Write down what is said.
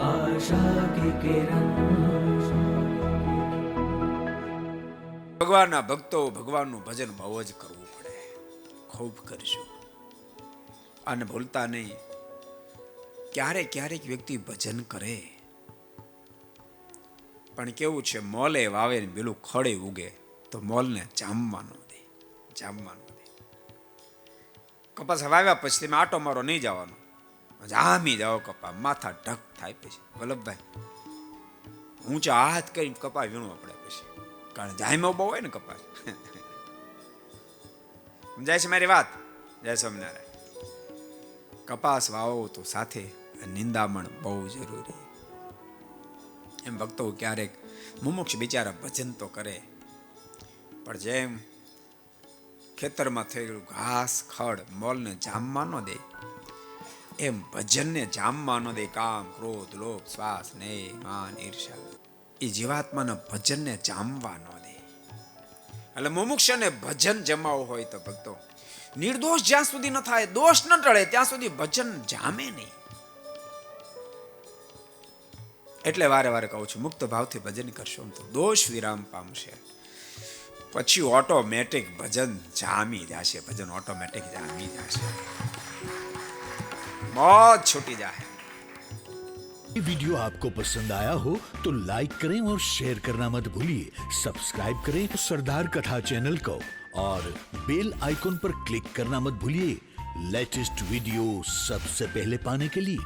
आशा की किरण। ભગવાનના ભક્તો ભગવાનનું ભજન બહુ જ કરવું પડે, ખૂબ કરજો. અને ભૂલતા નહીં, ક્યારેક ક્યારેક વ્યક્તિ ભજન કરે પણ કેવું છે, મોલે વાવે ને પેલું ખડે ઉગે તો મોલને જામવા ન દે, જામવા ન દે. કપાસ વાવ્યા પછી તમે આટો મારો નહીં જવાનો, જામી જાઓ કપા, માથા ઢક થાય. પછી વલ્લભભાઈ ઊંચા હાથ કરીને કપા વીણવો પડે પછી, કારણ જામ્યો બહુ હોય ને કપાસ. સમજાય છે મારી વાત? જય સ્વામિનારાયણ. કપાસ વાવો તો સાથે નિંદામણ બહુ જરૂરી. એમ ભક્તો ક્યારેક મુમુક્ષ બિચારા ભજન તો કરે, પણ જેમ ખેતરમાં થયેલું ઘાસ ખડ મોલને જામવા ન દે, એમ ભજનને જામવા ન દે. કામ ક્રોધ લોભ શ્વાસ ને માન ઈર્ષા એ જીવાત્માના ભજનને જામવા ન દે. એટલે મુમુક્ષને ભજન જમાવવું હોય તો ભક્તો નિર્દોષ જ્યાં સુધી ન થાય, દોષ ન ટળે ત્યાં સુધી ભજન જામે નહીં. એટલે વારે વારે કહું છું, મુક્ત ભાવથી ભજન કરશો તો દોષ વિરામ પામશે, પછી ઓટોમેટિક ભજન જામી જશે. ભજન ઓટોમેટિક જામી જશે, મોજ છૂટી જાય. ये वीडियो आपको पसंद आया हो तो लाइक करें और शेयर करना मत भूलिए. सब्सक्राइब करें सरदार कथा चैनल को और बेल आइकॉन पर क्लिक करना मत भूलिए लेटेस्ट वीडियो सबसे पहले पाने के लिए.